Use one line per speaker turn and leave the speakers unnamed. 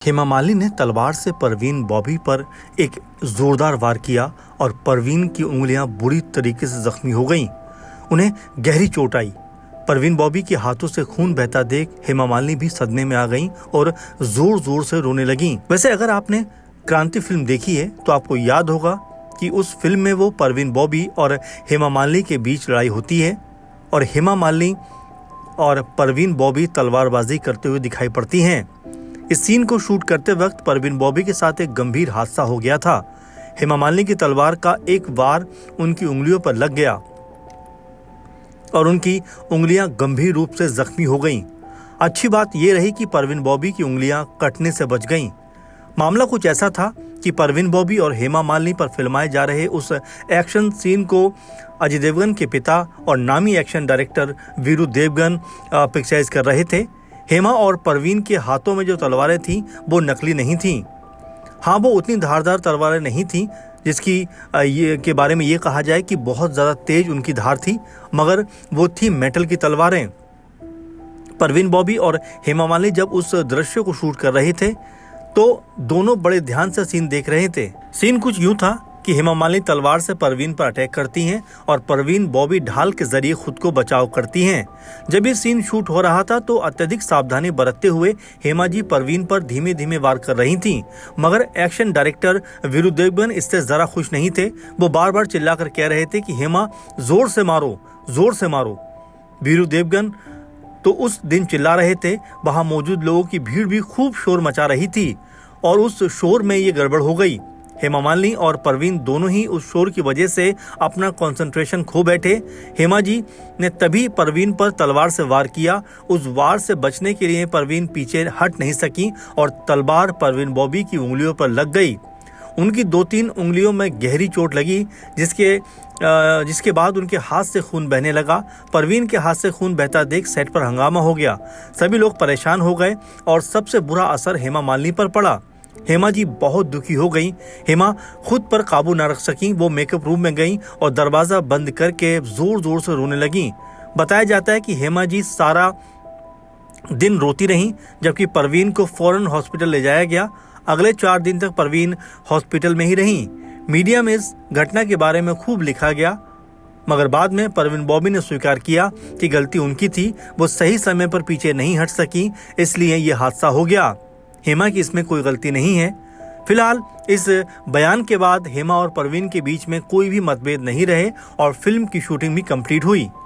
हेमा मालिनी ने तलवार से परवीन बॉबी पर एक जोरदार वार किया और परवीन की उंगलियां बुरी तरीके से जख्मी हो गईं। उन्हें गहरी चोट आई। परवीन बॉबी के हाथों से खून बहता देख हेमा मालिनी भी सदमे में आ गईं और जोर जोर से रोने लगीं। वैसे अगर आपने क्रांति फिल्म देखी है तो आपको याद होगा कि उस फिल्म में वो परवीन बॉबी और हेमा मालिनी के बीच लड़ाई होती है और हेमा मालिनी और परवीन बॉबी तलवारबाजी करते हुए दिखाई पड़ती हैं। इस सीन को शूट करते वक्त परवीन बॉबी के साथ एक गंभीर हादसा हो गया था। हेमा मालिनी की तलवार का एक वार उनकी उंगलियों पर लग गया और उनकी उंगलियां गंभीर रूप से जख्मी हो गईं। अच्छी बात यह रही कि परवीन बॉबी की उंगलियां कटने से बच गईं। मामला कुछ ऐसा था कि परवीन बॉबी और हेमा मालिनी पर फिल्माए जा रहे उस एक्शन सीन को अजय देवगन के पिता और नामी action director Veeru Devgan picturize कर रहे थे। हेमा और परवीन के हाथों में जो तलवारें थीं वो नकली नहीं थीं। हाँ, वो उतनी धारदार तलवारें नहीं थीं जिसकी के बारे में ये कहा जाए कि बहुत ज़्यादा तेज उनकी धार थी, मगर वो थी मेटल की तलवारें। परवीन बॉबी और हेमा मालिनी जब उस दृश्य को शूट कर रहे थे तो दोनों बड़े ध्यान से सीन देख रहे थे। सीन कुछ यूं था कि हेमा मालिनी तलवार से परवीन पर अटैक करती हैं और परवीन बॉबी ढाल के जरिए खुद को बचाव करती हैं। जब ये सीन शूट हो रहा था तो अत्यधिक सावधानी बरतते हुए हेमा जी परवीन पर धीमे धीमे वार कर रही थीं, मगर एक्शन डायरेक्टर वीरू देवगन इससे जरा खुश नहीं थे। वो बार बार चिल्लाकर कह रहे थे कि हेमा जोर से मारो, जोर से मारो। वीरू देवगन तो उस दिन चिल्ला रहे थे, वहां मौजूद लोगों की भीड़ भी खूब शोर मचा रही थी और उस शोर में ये गड़बड़ हो गई। हेमा मालिनी और परवीन दोनों ही उस शोर की वजह से अपना कंसंट्रेशन खो बैठे। हेमा जी ने तभी परवीन पर तलवार से वार किया। उस वार से बचने के लिए परवीन पीछे हट नहीं सकी और तलवार परवीन बॉबी की उंगलियों पर लग गई। उनकी 2-3 उंगलियों में गहरी चोट लगी जिसके बाद उनके हाथ से खून बहने लगा। परवीन के हाथ से खून बहता देख सेट पर हंगामा हो गया। सभी लोग परेशान हो गए और सबसे बुरा असर हेमा मालिनी पर पड़ा। हेमा जी बहुत दुखी हो गई। हेमा खुद पर काबू न रख सकी। वो मेकअप रूम में गई और दरवाजा बंद करके जोर जोर से रोने लगी। बताया जाता है कि हेमा जी सारा दिन रोती रहीं, जबकि परवीन को फौरन हॉस्पिटल ले जाया गया। अगले 4 दिन तक परवीन हॉस्पिटल में ही रहीं। मीडिया में इस घटना के बारे में खूब लिखा गया, मगर बाद में परवीन बॉबी ने स्वीकार किया कि गलती उनकी थी। वो सही समय पर पीछे नहीं हट सकी, इसलिए ये हादसा हो गया। हेमा की इसमें कोई गलती नहीं है। फिलहाल इस बयान के बाद हेमा और परवीन के बीच में कोई भी मतभेद नहीं रहे और फिल्म की शूटिंग भी कंप्लीट हुई।